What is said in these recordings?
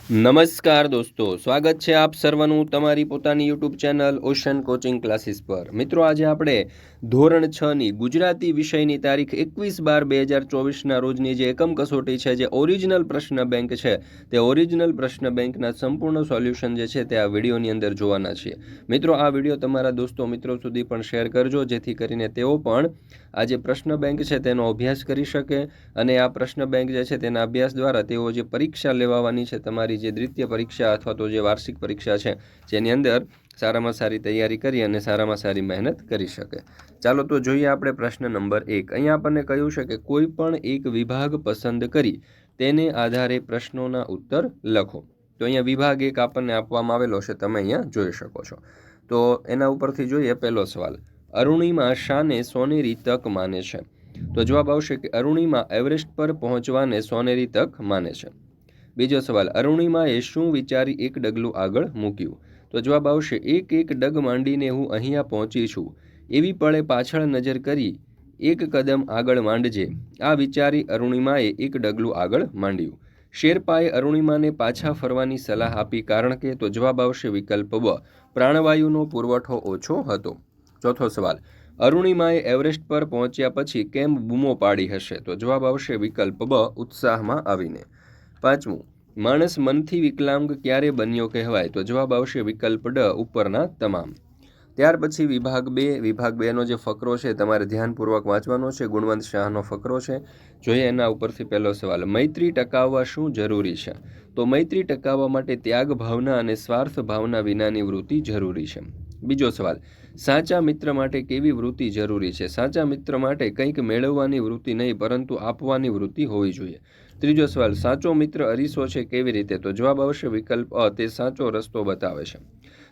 નમસ્કાર દોસ્તો, સ્વાગત છે આપ સર્વનું તમારી પોતાની YouTube channel ocean coaching classes પર। મિત્રો, આજે આપણે ધોરણ 6ની ગુજરાતી વિષયની તારીખ 21/12/2024ના રોજની જે એકમ કસોટી છે, જે ઓરિજિનલ પ્રશ્ન બેંક છે, તે ઓરિજિનલ પ્રશ્ન બેંકના સંપૂર્ણ સોલ્યુશન જે છે તે આ વિડીયોની અંદર જોવાના છીએ। મિત્રો, આ વિડીયો તમારા દોસ્તો મિત્રો સુધી પણ શેર કરજો, જેથી કરીને તેઓ પણ આ જે પ્રશ્ન બેંક છે તેનો અભ્યાસ કરી શકે અને આ પ્રશ્ન બેંક જે છે તેના અભ્યાસ દ્વારા તેઓ જે પરીક્ષા લેવાની છે, તમારી જે દ્વિતીય પરીક્ષા અથવા તો જે વાર્ષિક પરીક્ષા છે, જેની અંદર સારામાં સારી તૈયારી કરી અને સારામાં સારી મહેનત કરી શકે। ચાલો તો જોઈએ આપણે પ્રશ્ન નંબર 1। અહીંયા આપણને કહ્યું છે કે કોઈ પણ એક વિભાગ પસંદ કરી તેને આધારે પ્રશ્નોના ઉત્તર લખો। તો અહીંયા વિભાગ 1 આપણને આપવામાં આવેલો છે, તમે અહીંયા જોઈ શકો છો। તો એના ઉપરથી જોઈએ પહેલો સવાલ, અરુણિમા શાને સોનેરી તક માને છે? તો જવાબ આવશે કે અરુણિમા એવરેસ્ટ પર પહોંચવાને સોનેરી તક માને છે। બીજો સવાલ, અરુણિમાએ શું વિચારી એક ડગલું આગળ મૂક્યું? તો જવાબ આવશે એક ડગ માંડીને હું અહીંયા પહોંચી છું, એવી પળે પાછળ નજર કરી એક કદમ આગળ માંડજે, આ વિચારી અરુણિમાએ એક ડગલું આગળ માંડ્યું। શેરપાએ અરુણિમાને પાછા ફરવાની સલાહ આપી, કારણ કે તો જવાબ આવશે વિકલ્પ બ, પ્રાણવાયુનો પુરવઠો ઓછો હતો। ચોથો સવાલ, અરુણિમાએ એવરેસ્ટ પર પહોંચ્યા પછી કેમ બૂમો પાડી હશે? તો જવાબ આવશે વિકલ્પ બ, ઉત્સાહમાં આવીને। પાંચમું, માણસ મનથી વિકલાંગ ક્યારે બન્યો કહેવાય? તો જવાબ આવશે વિકલ્પ ડ, ઉપરના તમામ। ત્યાર પછી વિભાગ 2 નો જે ફકરો છે તમારે ધ્યાનપૂર્વક વાંચવાનો છે, ગુણવંત શાહનો ફકરો છે। જોઈએ એના ઉપરથી પહેલો સવાલ, મૈત્રી ટકાવવા શું જરૂરી છે? તો મૈત્રી ટકાવવા માટે ત્યાગ ભાવના અને સ્વાર્થ ભાવના વિનાની વૃત્તિ જરૂરી છે। બીજો સવાલ, સાચા મિત્ર માટે કેવી વૃત્તિ જરૂરી છે? સાચા મિત્ર માટે કંઈક મેળવવાની વૃત્તિ નહીં, પરંતુ આપવાની વૃત્તિ હોવી જોઈએ। ત્રીજો સવાલ, સાચો મિત્ર અરીસો છે, કેવી રીતે? તો જવાબ આવશે વિકલ્પ અ, તે સાચો રસ્તો બતાવે છે।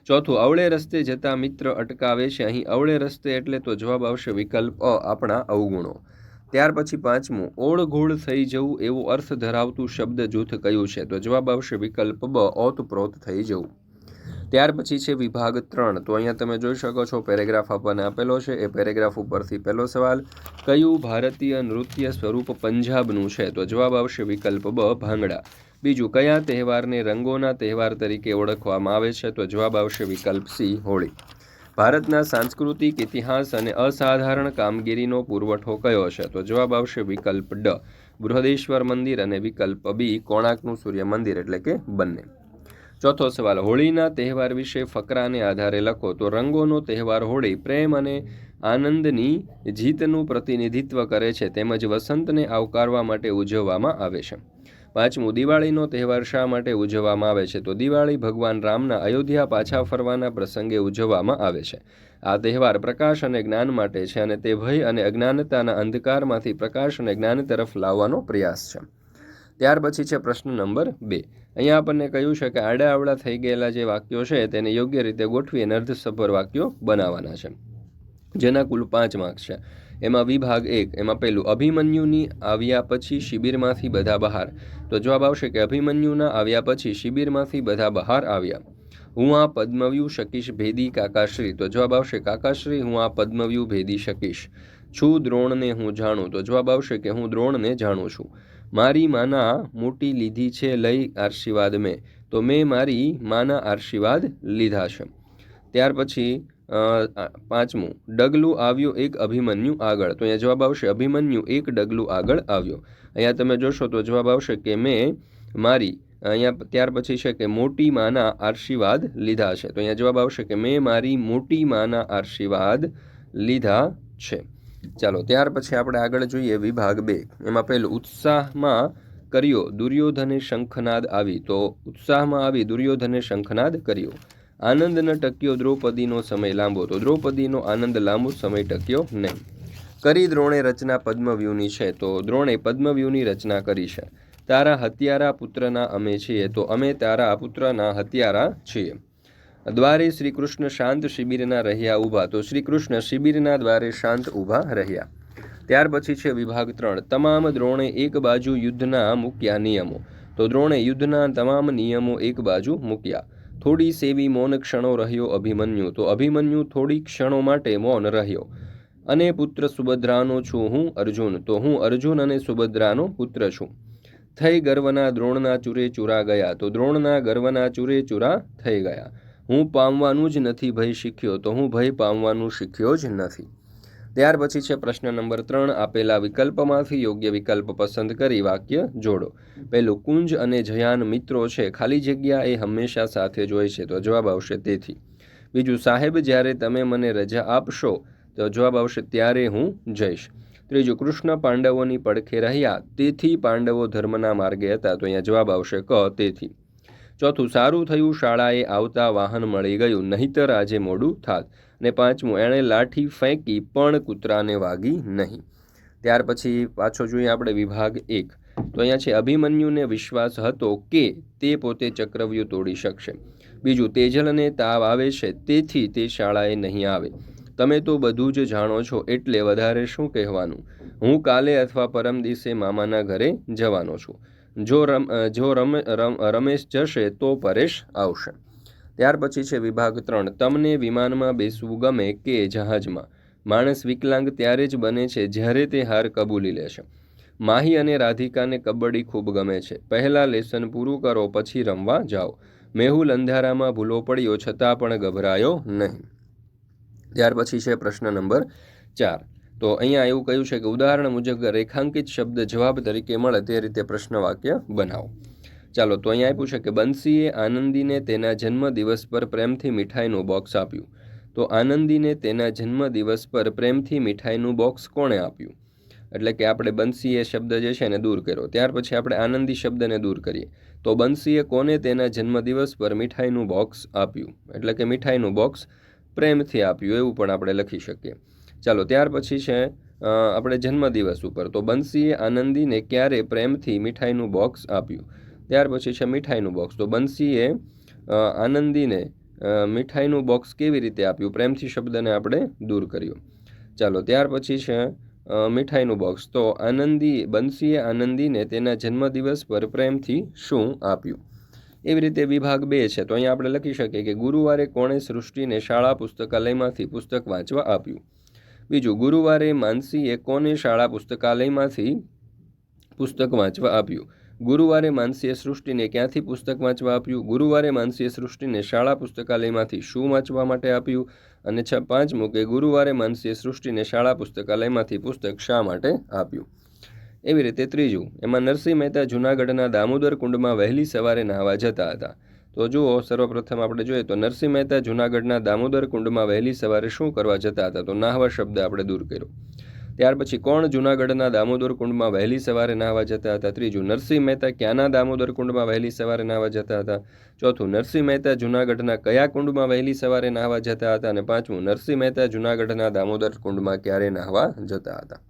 ચોથું, અવળે રસ્તે જતા મિત્ર અટકાવે છે, અહીં અવળે રસ્તે એટલે તો જવાબ આવશે વિકલ્પ અ, આપણા અવગુણો। ત્યાર પછી પાંચમું, ઓળઘોળ થઈ જવું એવો અર્થ ધરાવતું શબ્દ જૂથ કયું છે? તો જવાબ આવશે વિકલ્પ બ, ઓતપ્રોત થઈ જવું। ત્યાર પછી છે વિભાગ 3। તો અહીંયા તમે જોઈ શકો છો પેરેગ્રાફ આપણને આપેલો છે, એ પેરેગ્રાફ ઉપરથી પહેલો સવાલ, કયું ભારતીય નૃત્ય સ્વરૂપ પંજાબનું છે? તો જવાબ આવશે વિકલ્પ બ, ભાંગડા। બીજું, કયા તહેવારને રંગોના તહેવાર તરીકે ઓળખવામાં આવે છે? તો જવાબ આવશે વિકલ્પ સી, હોળી। ભારતના સાંસ્કૃતિક ઇતિહાસ અને અસાધારણ કામગીરીનો પુરવઠો કયો છે? તો જવાબ આવશે વિકલ્પ ડ, બૃહદેશ્વર મંદિર, અને વિકલ્પ બી, કોણાર્કનું સૂર્ય મંદિર, એટલે કે બંને। ચોથો સવાલ, હોળીના તહેવાર વિશે ફકરાને આધારે લખો। તો રંગોનો તહેવાર હોળી પ્રેમ અને આનંદની જીતનું પ્રતિનિધિત્વ કરે છે, તેમજ વસંતને આવકારવા માટે ઉજવવામાં આવે છે। પાંચમું, દિવાળીનો તહેવાર શા માટે ઉજવવામાં આવે છે? તો દિવાળી ભગવાન રામના અયોધ્યા પાછા ફરવાના પ્રસંગે ઉજવવામાં આવે છે। આ તહેવાર પ્રકાશ અને જ્ઞાન માટે છે, અને તે ભય અને અજ્ઞાનતાના અંધકારમાંથી પ્રકાશ અને જ્ઞાન તરફ લાવવાનો પ્રયાસ છે। ત્યાર પછી છે પ્રશ્ન નંબર 2। અહીંયા આપણને કહ્યું છે કે આડાઅવળા થઈ ગયેલા જે વાક્યો છે તેને યોગ્ય રીતે ગોઠવી અને અર્થસભર વાક્યો બનાવવાના છે, જેના કુલ 5 માર્ક્સ છે। એમાં વિભાગ 1, એમાં પહેલું, અભિમન્યુની આવ્યા પછી શિબિરમાંથી બધા બહાર। તો જવાબ આવશે કે અભિમન્યુના આવ્યા પછી શિબિરમાંથી બધા બહાર આવ્યા। હું આ પદ્મવ્યૂહ શકીશ ભેદી કાકાશ્રી। તો જવાબ આવશે કાકાશ્રી, હું આ પદ્મવ્યૂહ ભેદી શકીશ। છું દ્રોણને હું જાણું। તો જવાબ આવશે કે હું દ્રોણને જાણું છું। મારી માના મોટી લીધી છે લઈ આશીર્વાદ મેં। તો મેં મારી માના આશીર્વાદ લીધા છે। ત્યાર પછી પાંચમું, ડગલું આવ્યો એક અભિમન્યુ આગળ। તો અહીંયા જવાબ આવશે અભિમન્યુ એક ડગલું આગળ આવ્યો। અહીંયા તમે જોશો તો જવાબ આવશે કે મેં મારી, અહીંયા ત્યાર પછી છે કે મોટી માના આશીર્વાદ લીધા છે। તો અહીંયા જવાબ આવશે કે મેં મારી મોટી માના આશીર્વાદ લીધા છે। ચાલો ત્યાર પછી આપણે આગળ જોઈએ વિભાગ 2। એમાં પહેલું, ઉત્સાહમાં કર્યો દુર્યોધને શંખનાદ આવી। તો ઉત્સાહમાં આવી દુર્યોધને શંખનાદ કર્યો। આનંદ ન ટક્યો દ્રૌપદીનો સમય લાંબો। તો દ્રૌપદીનો આનંદ લાંબો સમય ટક્યો નહીં। કરી દ્રોણે રચના પદ્મવ્યૂહની છે। તો દ્રોણે પદ્મવ્યૂહની રચના કરી છે। તારા હત્યારા પુત્રના અમે છીએ। તો અમે તારા પુત્રના હત્યારા છીએ। દ્વારે શ્રી કૃષ્ણ શાંત શિબિરના રહ્યા ઊભા। તો શ્રી કૃષ્ણ શિબિરના દ્વારે શાંત ઊભા રહ્યા। ત્યાર પછી છે વિભાગ 3। તમામ દ્રોણે એક બાજુ યુદ્ધના મૂક્યા નિયમો। તો દ્રોણે યુદ્ધના તમામ નિયમો એક બાજુ મૂક્યા। થોડી સેવી મૌન ક્ષણો રહ્યો અભિમન્યુ। તો અભિમન્યુ થોડી ક્ષણો માટે મૌન રહ્યો। અને પુત્ર સુભદ્રાનો છું હું અર્જુન। તો હું અર્જુન અને સુભદ્રાનો પુત્ર છું। થઈ ગર્વના દ્રોણના ચૂરે ચૂરા ગયા, તો દ્રોણના ગર્વના ચૂરે ચૂરા થઈ ગયા. હું પામવાનું જ નથી ભય શીખ્યો, તો હું ભય પામવાનું શીખ્યો જ નથી. ત્યાર પછી છે પ્રશ્ન નંબર 3. આપેલા વિકલ્પમાંથી યોગ્ય વિકલ્પ પસંદ કરી વાક્ય જોડો. પહેલું, કુંજ અને જયાન મિત્રો છે, ખાલી જગ્યા એ હંમેશા સાથે જ હોય છે, તો જવાબ આવશે તેથી. બીજું, સાહેબ જ્યારે તમે મને રજા આપશો, તો જવાબ આવશે ત્યારે હું જઈશ. ત્રીજું, કૃષ્ણ પાંડવોની પડખે રહ્યા, તેથી પાંડવો ધર્મના માર્ગે હતા, તો અહીંયા જવાબ આવશે ક તેથી. ચોથું, સારું થયું શાળાએ આવતા વાહન મળી ગયું, નહીતર આજે મોડું થાત. અને પાંચમું, એણે લાઠી ફેંકી પણ કૂતરાને વાગી નહીં. ત્યાર પછી પાછો જોઈએ આપણે વિભાગ 1. તો અહીંયા છે અભિમન્યુને વિશ્વાસ હતો કે તે પોતે ચક્રવ્યૂહ તોડી શકશે. બીજું, તેજલને તાવ આવે છે, તેથી તે શાળાએ નહીં આવે. તમે તો બધું જ જાણો છો, એટલે વધારે શું કહેવાનું. હું કાલે અથવા પરમ દિવસે મામાના ઘરે જવાનો છું. જો રમેશ જશે તો પરેશ આવશે. ત્યાર પછી છે વિભાગ 3. તમને વિમાનમાં બેસવું ગમે કે જહાજમાં? માણસ વિકલાંગ ત્યારે જ બને છે જ્યારે તે હાર કબૂલી લે છે. માહી અને રાધિકાને કબડ્ડી ખૂબ ગમે છે. પહેલાં લેસન પૂરું કરો, પછી રમવા જાઓ. મેહુલ અંધારામાં ભૂલો પડ્યો, છતાં પણ ગભરાયો નહીં. ત્યાર પછી છે પ્રશ્ન નંબર 4. તો અહીંયા એવું કહ્યું છે કે ઉદાહરણ મુજબ રેખાંકિત શબ્દ જવાબ તરીકે મળે તે રીતે પ્રશ્ન વાક્ય બનાવો. ચાલો, તો અહીંયા આપ્યું છે કે બંસીએ આનંદીને તેના જન્મદિવસ પર પ્રેમથી મીઠાઈનું બોક્સ આપ્યું. તો આનંદીને તેના જન્મદિવસ પર પ્રેમથી મીઠાઈનું બોક્સ કોણે આપ્યું? એટલે કે આપણે બંસીએ શબ્દ જે છે એને દૂર કર્યો. ત્યાર પછી આપણે આનંદી શબ્દને દૂર કરીએ. તો બંસીએ કોને તેના જન્મદિવસ પર મીઠાઈનું બોક્સ આપ્યું? એટલે કે મીઠાઈનું બોક્સ પ્રેમથી આપ્યું, એવું પણ આપણે લખી શકીએ. ચાલો, ત્યાર પછી છે આપણે જન્મદિવસ ઉપર. તો બંસીએ આનંદીને ક્યારે પ્રેમથી મીઠાઈનું બોક્સ આપ્યું? ત્યાર પછી છે મીઠાઈનું બોક્સ. તો બંસીએ આનંદીને મીઠાઈનું બોક્સ કેવી રીતે આપ્યું? પ્રેમથી શબ્દને આપણે દૂર કર્યો. ચાલો, ત્યાર પછી છે મીઠાઈનું બોક્સ. તો બંસીએ આનંદીને તેના જન્મદિવસ પર પ્રેમથી શું આપ્યું? એવી રીતે વિભાગ 2 છે. તો અહીંયા આપણે લખી શકીએ કે ગુરુવારે કોણે સૃષ્ટિને શાળા પુસ્તકાલયમાંથી પુસ્તક વાંચવા આપ્યું? બીજું, ગુરુવારે માનસીએ કોને શાળા પુસ્તકાલયમાંથી પુસ્તક વાંચવા આપ્યું? ગુરુવારે માનસીએ સૃષ્ટિને ક્યાંથી પુસ્તક વાંચવા આપ્યું? ગુરુવારે માનસીએ સૃષ્ટિને શાળા પુસ્તકાલયમાંથી શું વાંચવા માટે આપ્યું? અને પાંચમું કે ગુરુવારે માનસીએ સૃષ્ટિને શાળા પુસ્તકાલયમાંથી પુસ્તક શા માટે આપ્યું? એવી રીતે ત્રીજું, એમાં નરસિંહ મહેતા જૂનાગઢના દામોદર કુંડમાં વહેલી સવારે નાહવા જતા હતા. તો જુઓ, સર્વપ્રથમ આપણે જોઈએ તો નરસિંહ મહેતા જૂનાગઢના દામોદર કુંડમાં વહેલી સવારે શું કરવા જતા હતા? તો નાહવા શબ્દ આપણે દૂર કર્યો. ત્યાર પછી કોણ જૂનાગઢના દામોદર કુંડમાં વહેલી સવારે નાહવા જતા હતા? ત્રીજું, નરસિંહ મહેતા ક્યાંના દામોદર કુંડમાં વહેલી સવારે નાહવા જતા હતા? ચોથું, નરસિંહ મહેતા જૂનાગઢના કયા કુંડમાં વહેલી સવારે નાહવા જતા હતા? અને પાંચમું, નરસિંહ મહેતા જૂનાગઢના દામોદર કુંડમાં ક્યારે નાહવા જતા હતા?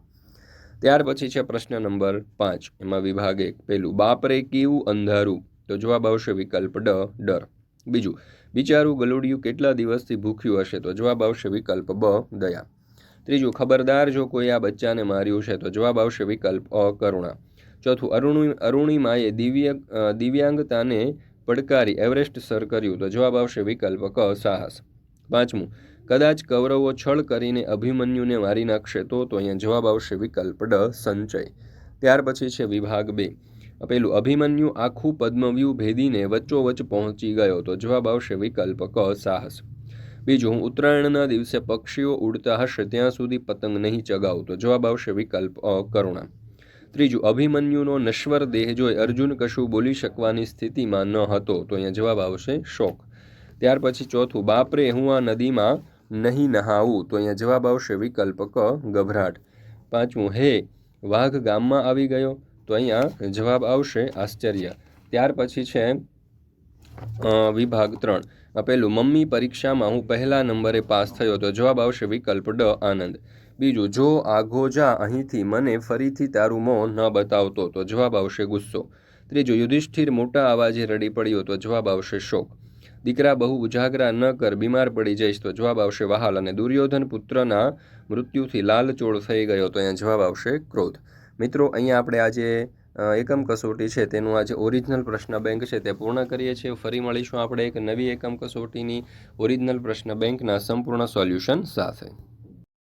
ત્યાર પછી છે પ્રશ્ન નંબર 5. એમાં વિભાગ 1. પહેલું, બાપરે કેવું અંધારું? તો જવાબ આવશે વિકલ્પ ડ, ડર. બીજું, બિચારું ગલુડિયું કેટલા દિવસથી ભૂખ્યું હશે? તો જવાબ આવશે વિકલ્પ બ, દયા. ત્રીજું, ખબરદાર જો કોઈ આ બચ્ચાને માર્યું છે? તો જવાબ આવશે વિકલ્પ અ, કરુણા. ચોથું, અરુણિમાએ દિવ્યાંગતાને પડકારી એવરેસ્ટ સર કર્યું? તો જવાબ આવશે વિકલ્પ ક, સાહસ. પાંચમું, કદાચ કૌરવો છળ કરીને અભિમન્યુને મારી નાખશે તો અહીંયા જવાબ આવશે વિકલ્પ ડ, સંચય. ત્યાર પછી છે વિભાગ 2. પેલું, અભિમન્યુ આખું પદ્મવ્યૂહ ભેદીને વચ્ચોવચ્ચ પહોંચી ગયો? તો જવાબ આવશે વિકલ્પ ક, સાહસ. બીજું, હું ઉત્તરાયણના દિવસે પક્ષીઓ ઉડતા હશે ત્યાં સુધી પતંગ નહીં ચગાવું? તો જવાબ આવશે વિકલ્પ અ, કરુણા. ત્રીજું, અભિમન્યુનો નશ્વર દેહ જોઈ અર્જુન કશું બોલી શકવાની સ્થિતિમાં ન હતો? તો અહીંયા જવાબ આવશે શોક. ત્યાર પછી ચોથું, બાપરે હું આ નદીમાં નહીં નહાવું? તો અહીંયા જવાબ આવશે વિકલ્પ ક, ગભરાટ. પાંચમું, હે વાઘ ગામમાં આવી ગયો? તો અહીંયા જવાબ આવશે આશ્ચર્ય. ત્યાર પછી છે વિભાગ 3. પેલું, મમ્મી પરીક્ષામાં હું પહેલા નંબરે પાસ થયો? તો જવાબ આવશે વિકલ્પ ડ, આનંદ. બીજું, જો આઘો જા અહીંથી, મને ફરીથી તારું મોં ન બતાવતો? તો જવાબ આવશે ગુસ્સો. ત્રીજું, યુધિષ્ઠિર મોટા અવાજે રડી પડ્યો? તો જવાબ આવશે શોક. દીકરા બહુ ઉજાગરા ન કર, બીમાર પડી જઈશ? તો જવાબ આવશે વહાલ. અને દુર્યોધન પુત્રના મૃત્યુથી લાલચોળ થઈ ગયો? તો અહીંયા જવાબ આવશે ક્રોધ. મિત્રો, અહીંયા આપણે આજે એકમ કસોટી છે તેનું આજે ઓરિજિનલ પ્રશ્ન બેંક છે તે પૂર્ણ કરીએ છીએ. ફરી મળીશું આપણે એક નવી એકમ કસોટીની ઓરિજિનલ પ્રશ્ન બેંકના સંપૂર્ણ સોલ્યુશન સાથે.